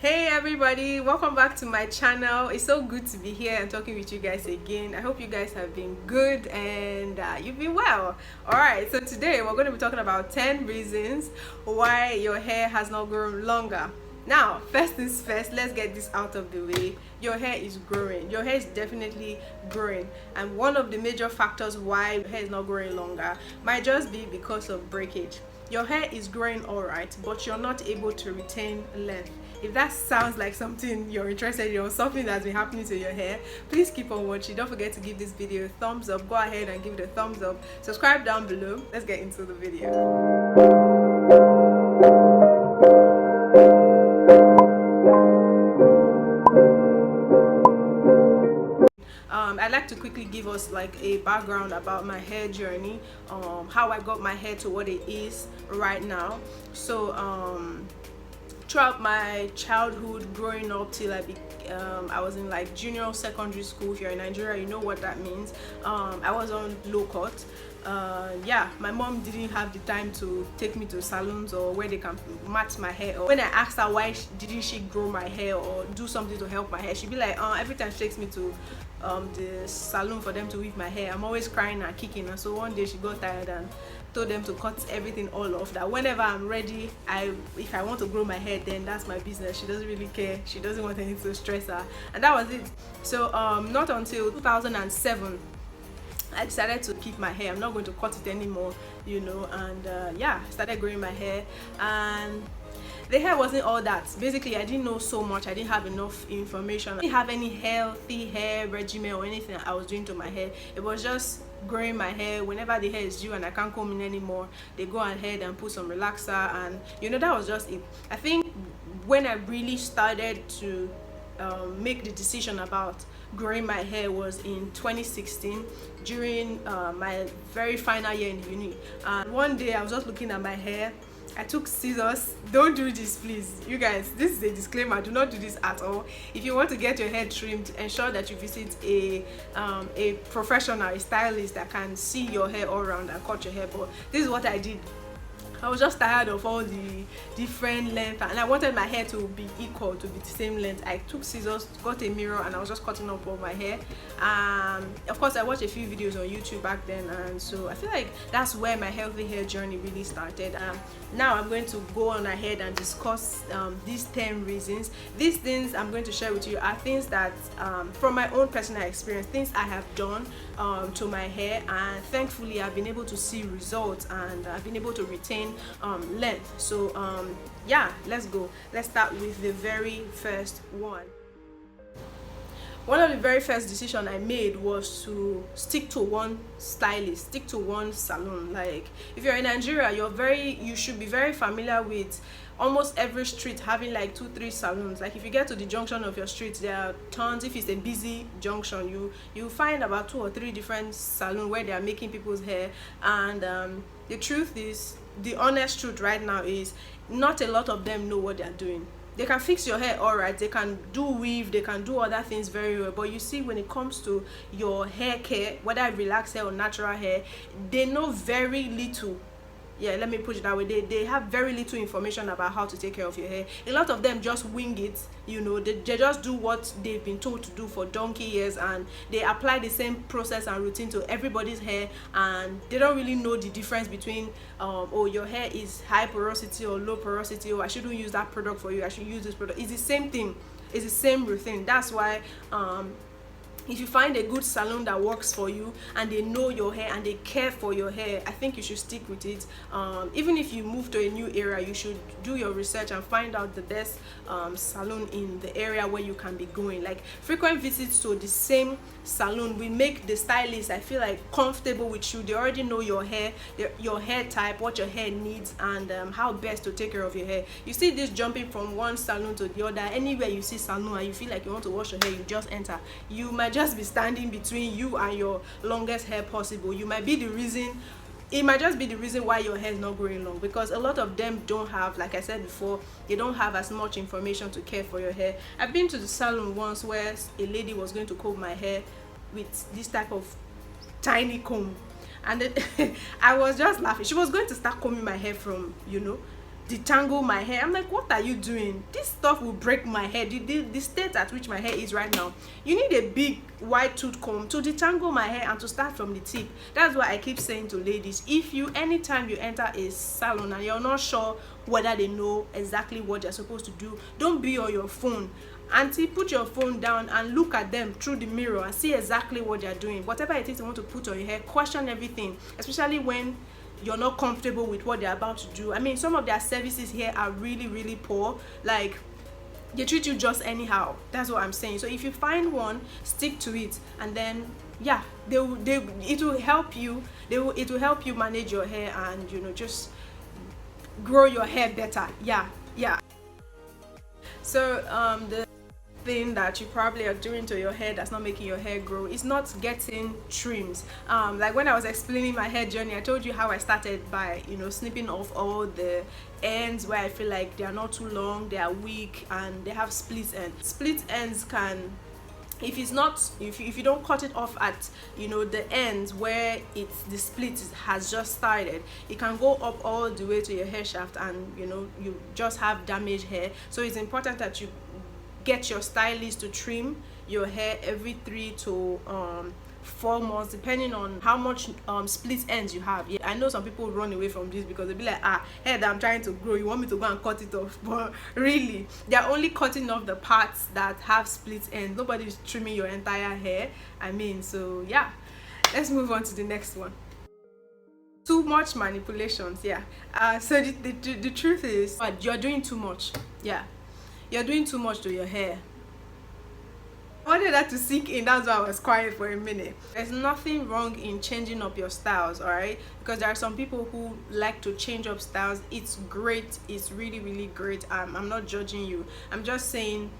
Hey everybody, welcome back to my channel. It's so good to be here and talking with you guys again. I hope you guys have been good and you've been well. Alright, so today we're going to be talking about 10 reasons why your hair has not grown longer. Now, first things first, let's get this out of the way. Your hair is growing. Your hair is definitely growing, and one of the major factors why your hair is not growing longer might just be because of breakage. Your hair is growing alright, but you're not able to retain length. If that sounds like something you're interested in or something that's been happening to your hair, please keep on watching. Don't forget to give this video a thumbs up. Go ahead and give it a thumbs up. Subscribe down below. Let's get into the video. I'd like to quickly give us like a background about my hair journey, how I got my hair to what it is right now. So throughout my childhood, growing up till I was in like junior secondary school. If you're in Nigeria, you know what that means. I was on low cut. Yeah, my mom didn't have the time to take me to salons or where they can match my hair. Or when I asked her why didn't she grow my hair or do something to help my hair, she'd be like, every time she takes me to the salon for them to weave my hair, I'm always crying and kicking. And so one day she got tired and told them to cut everything all off, that whenever I'm ready, if I want to grow my hair, then that's my business. She doesn't really care. She doesn't want anything to stress her, and that was it. So not until 2007 I decided to keep my hair. I'm not going to cut it anymore, you know. And yeah, I started growing my hair, and the hair wasn't all that. Basically, I didn't know so much. I didn't have enough information. I didn't have any healthy hair regimen or anything I was doing to my hair. It was just growing my hair. Whenever the hair is due and I can't comb in anymore, they go ahead and put some relaxer, and you know, that was just it. I think when I really started to make the decision about growing my hair was in 2016 during my very final year in uni. And one day I was just looking at my hair. I took scissors. Don't do this, please, you guys. This is a disclaimer. Do not do this at all. If you want to get your hair trimmed, ensure that you visit a professional, a stylist that can see your hair all around and cut your hair. But this is what I did. I was just tired of all the different length, and I wanted my hair to be equal, to be the same length. I took scissors, got a mirror, and I was just cutting up all my hair. Of course, I watched a few videos on YouTube back then, and so I feel like that's where my healthy hair journey really started. Now I'm going to go on ahead and discuss these 10 reasons. These things I'm going to share with you are things that from my own personal experience, things I have done to my hair, and thankfully I've been able to see results, and I've been able to retain length. So yeah, let's go. Let's start with the very first one. One of the very first decisions I made was to stick to one stylist, stick to one salon. Like, if you're in Nigeria, you should be very familiar with almost every street having like 2-3 salons. Like, if you get to the junction of your street, there are tons. If it's a busy junction, you find about 2 or 3 different salons where they are making people's hair. And the truth is, the honest truth right now is, not a lot of them know what they are doing. They can fix your hair alright, they can do weave, they can do other things very well, but you see, when it comes to your hair care, whether relaxed hair or natural hair, they know very little. Yeah, let me put it that way. They have very little information about how to take care of your hair. A lot of them just wing it, you know. They just do what they've been told to do for donkey years, and they apply the same process and routine to everybody's hair, and they don't really know the difference between oh, your hair is high porosity or low porosity, or I shouldn't use that product for you, I should use this product. It's the same thing. It's the same routine. That's why if you find a good salon that works for you and they know your hair and they care for your hair, I think you should stick with it. Even if you move to a new area, you should do your research and find out the best salon in the area where you can be going. Like, frequent visits to the same salon will make the stylist, I feel like, comfortable with you. They already know your hair type, what your hair needs, and how best to take care of your hair. You see this jumping from one salon to the other. Anywhere you see salon and you feel like you want to wash your hair, you just enter. You might just be standing between you and your longest hair possible. You might be the reason. It might just be the reason why your hair is not growing long, because a lot of them don't have, like I said before, they don't have as much information to care for your hair. I've been to the salon once where a lady was going to comb my hair with this type of tiny comb, and then I was just laughing. She was going to start combing my hair from, you know, detangle my hair. I'm like, what are you doing? This stuff will break my hair. The state at which my hair is right now, you need a big wide tooth comb to detangle my hair and to start from the tip. That's why I keep saying to ladies, if you, anytime you enter a salon and you're not sure whether they know exactly what they're supposed to do, don't be on your phone. Auntie, put your phone down and look at them through the mirror and see exactly what they're doing. Whatever it is you want to put on your hair, question everything, especially when you're not comfortable with what they're about to do. I mean, some of their services here are really poor. Like, they treat you just anyhow. That's what I'm saying. So if you find one, stick to it, and then yeah, it will help you. It will help you manage your hair and, you know, just grow your hair better. Yeah. So the thing that you probably are doing to your hair that's not making your hair grow is not getting trims. Like when I was explaining my hair journey, I told you how I started by, you know, snipping off all the ends where I feel like they are not too long, they are weak, and they have split ends. Split ends can, if you don't cut it off at, you know, the ends where the split has just started, it can go up all the way to your hair shaft, and, you know, you just have damaged hair. So it's important that you get your stylist to trim your hair every 3 to 4 months, depending on how much split ends you have. Yeah, I know some people run away from this because they'll be like, hair that I'm trying to grow, you want me to go and cut it off? But really, they're only cutting off the parts that have split ends. Nobody's trimming your entire hair. I mean, so yeah, let's move on to the next one. Too much manipulations. Yeah. So the truth is, you're doing too much. Yeah, you're doing too much to your hair. I wanted that to sink in. That's why I was quiet for a minute. There's nothing wrong in changing up your styles, all right? Because there are some people who like to change up styles. It's great. It's really great. I'm not judging you. I'm just saying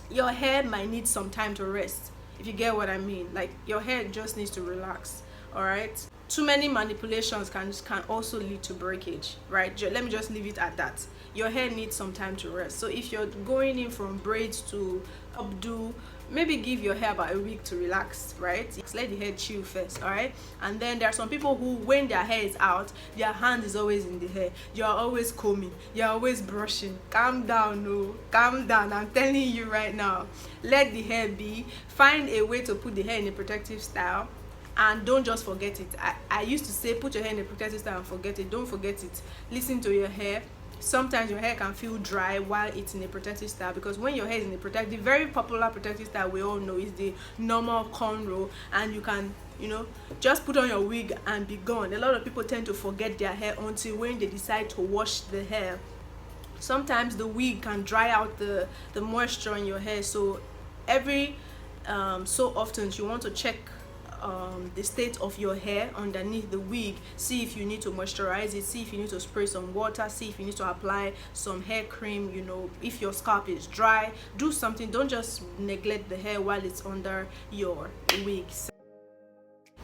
your hair might need some time to rest, if you get what I mean. Like, your hair just needs to relax, all right? Too many manipulations can also lead to breakage, right? Let me just leave it at that. Your hair needs some time to rest. So if you're going in from braids to updo, maybe give your hair about a week to relax, right? Let the hair chill first, all right? And then there are some people who, when their hair is out, their hand is always in the hair. You're always combing, you're always brushing. Calm down, no, calm down. I'm telling you right now, let the hair be. Find a way to put the hair in a protective style, and don't just forget it. I used to say, put your hair in a protective style and forget it. Don't forget it. Listen to your hair. Sometimes your hair can feel dry while it's in a protective style, because when your hair is in a protective, very popular protective style we all know is the normal cornrow, and you can, you know, just put on your wig and be gone. A lot of people tend to forget their hair until when they decide to wash the hair. Sometimes the wig can dry out the moisture in your hair, so every so often you want to check the state of your hair underneath the wig. See if you need to moisturize it, see if you need to spray some water, see if you need to apply some hair cream. You know, if your scalp is dry, do something. Don't just neglect the hair while it's under your wigs.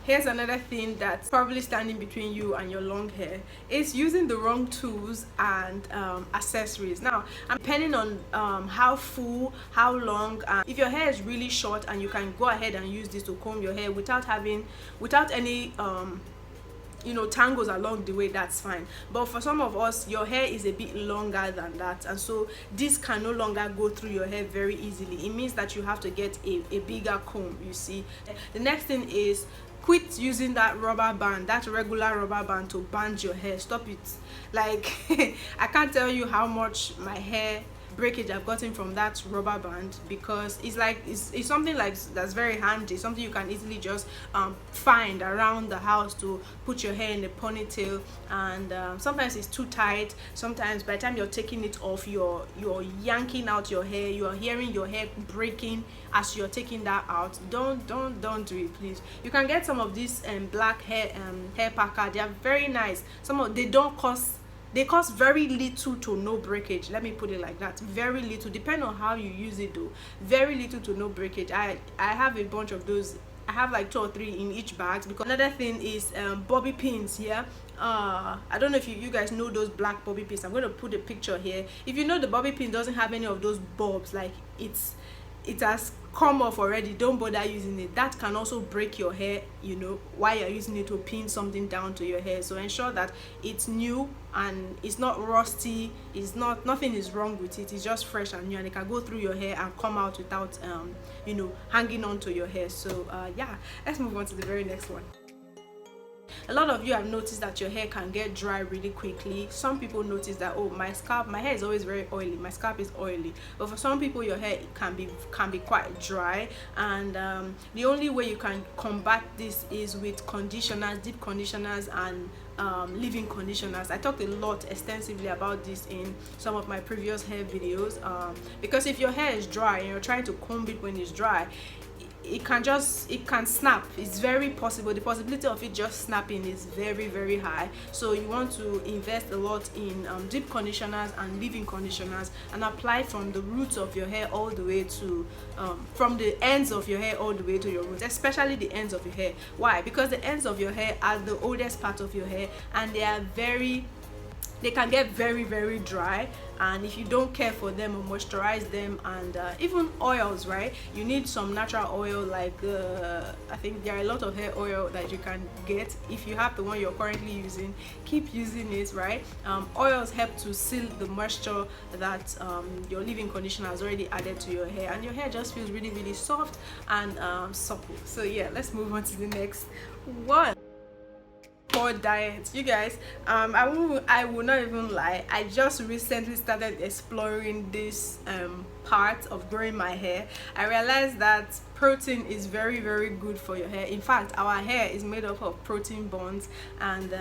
Here's another thing that's probably standing between you and your long hair, is using the wrong tools and accessories. Now, depending on how full, how long, if your hair is really short and you can go ahead and use this to comb your hair without any you know, tangles along the way, that's fine. But for some of us, your hair is a bit longer than that, and so this can no longer go through your hair very easily. It means that you have to get a bigger comb, you see. The next thing is, quit using that rubber band, that regular rubber band, to band your hair. Stop it. Like I can't tell you how much my hair breakage I've gotten from that rubber band, because it's like it's something like that's very handy, something you can easily just find around the house to put your hair in a ponytail. And sometimes it's too tight. Sometimes by the time you're taking it off, you're yanking out your hair, you are hearing your hair breaking as you're taking that out. Don't do it, please. You can get some of these black hair packer. They are very nice. They cost very little to no breakage. Let me put it like that. Very little, depending on how you use it though. Very little to no breakage. I have a bunch of those. I have like 2 or 3 in each bag. Because another thing is bobby pins here. I don't know if you guys know those black bobby pins. I'm going to put a picture here. If you know, the bobby pin doesn't have any of those bobs, like it's it has come off already, don't bother using it. That can also break your hair, you know, while you're using it to pin something down to your hair. So ensure that it's new and it's not rusty, it's not, nothing is wrong with it, it's just fresh and new, and it can go through your hair and come out without you know, hanging on to your hair. So yeah, let's move on to the very next one. A lot of you have noticed that your hair can get dry really quickly. Some people notice that, oh, my hair is always very oily, my scalp is oily. But for some people, your hair can be quite dry, and the only way you can combat this is with conditioners, deep conditioners, and leave-in conditioners. I talked a lot extensively about this in some of my previous hair videos, because if your hair is dry and you're trying to comb it when it's dry, it can snap. It's very possible. The possibility of it just snapping is very, very high. So you want to invest a lot in deep conditioners and leave-in conditioners, and apply from the roots of your hair all the way to from the ends of your hair all the way to your roots, especially the ends of your hair. Why? Because the ends of your hair are the oldest part of your hair, and they can get very, very dry, and if you don't care for them or moisturize them, and even oils, right? You need some natural oil, like I think there are a lot of hair oil that you can get. If you have the one you're currently using, keep using it, right? Oils help to seal the moisture that your leave-in conditioner has already added to your hair, and your hair just feels really, really soft and supple. So yeah, let's move on to the next one. Diet, you guys, I will not even lie, I just recently started exploring this part of growing my hair. I realized that protein is very, very good for your hair. In fact, our hair is made up of protein bonds, and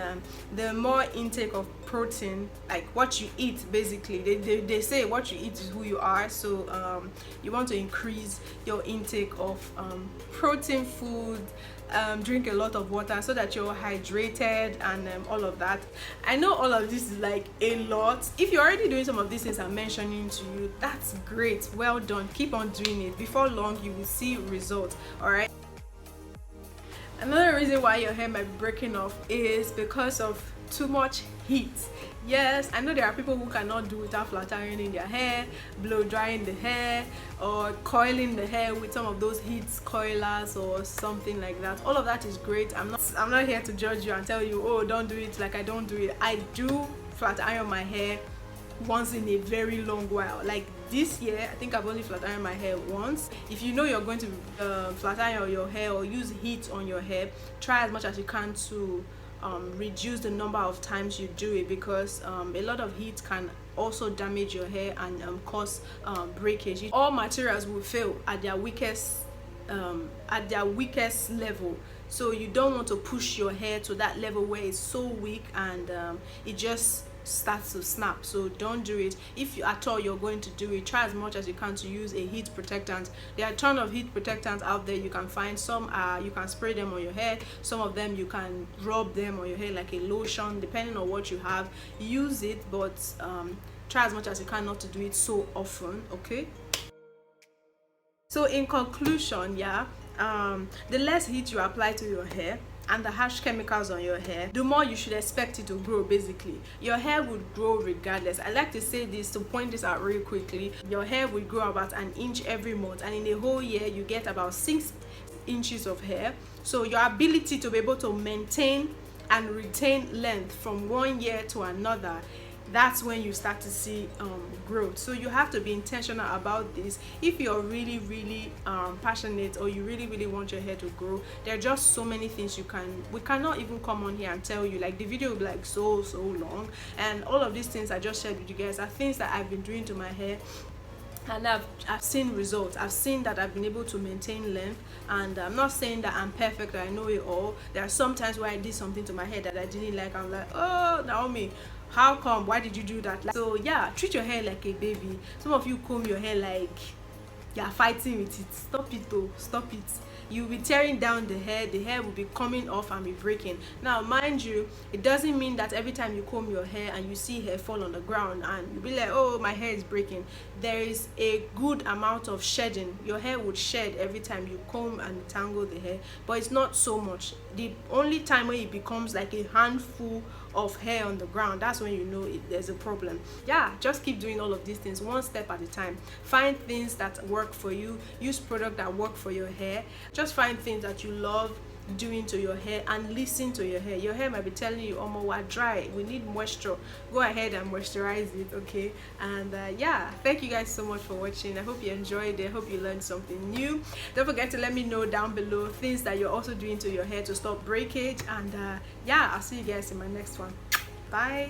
the more intake of protein, like what you eat, basically, they say what you eat is who you are. So you want to increase your intake of protein food, drink a lot of water so that you're hydrated, and all of that. I know all of this is like a lot. If you're already doing some of these things I'm mentioning to you, that's great, well done, keep on doing it. Before long you will see results. All right, another reason why your hair might be breaking off is because of too much heat. Yes, I know there are people who cannot do without flat ironing their hair, blow drying the hair, or coiling the hair with some of those heat coilers or something like that. All of that is great. I'm not here to judge you and tell you, oh, don't do it, like I don't do it. I do flat iron my hair once in a very long while. Like this year, I think I've only flat ironed my hair once. If you know you're going to flat iron your hair or use heat on your hair, try as much as you can to reduce the number of times you do it, because a lot of heat can also damage your hair and cause breakage. All materials will fail at their weakest level. So you don't want to push your hair to that level where it's so weak and it just starts to snap. So don't do it. If you at all you're going to do it, try as much as you can to use a heat protectant. There are a ton of heat protectants out there. You can find some, you can spray them on your hair, some of them you can rub them on your hair like a lotion. Depending on what you have, use it, but try as much as you can not to do it so often. Okay, so in conclusion, yeah, the less heat you apply to your hair and the harsh chemicals on your hair, the more you should expect it to grow. Basically, your hair would grow regardless. I like to say this to point this out really quickly. Your hair will grow about an inch every month, and in a whole year you get about 6 inches of hair. So your ability to be able to maintain and retain length from one year to another, that's when you start to see growth. So you have to be intentional about this. If you're really, really passionate, or you really, really want your hair to grow, there are just so many things we cannot even come on here and tell you. Like, the video will be like so long, and all of these things I just shared with you guys are things that I've been doing to my hair, and I've seen results. I've seen that I've been able to maintain length, and I'm not saying that I'm perfect, I know it all. There are some times where I did something to my hair that I didn't like. I'm like, oh, Naomi, how come? Why did you do that? So yeah, treat your hair like a baby. Some of you comb your hair like you're fighting with it. Stop it though, stop it. You'll be tearing down the hair will be coming off and be breaking. Now mind you, it doesn't mean that every time you comb your hair and you see hair fall on the ground and you'll be like, oh, my hair is breaking. There is a good amount of shedding. Your hair would shed every time you comb and tangle the hair, but it's not so much. The only time when it becomes like a handful of hair on the ground, that's when you know there's a problem. Yeah, just keep doing all of these things one step at a time. Find things that work for you, use products that work for your hair. Just find things that you love doing to your hair and listen to your hair. Your hair might be telling you, oh, we're dry, we need moisture. Go ahead and moisturize it, okay? And yeah, thank you guys so much for watching. I hope you enjoyed it. I hope you learned something new. Don't forget to let me know down below things that you're also doing to your hair to stop breakage. And yeah, I'll see you guys in my next one. Bye.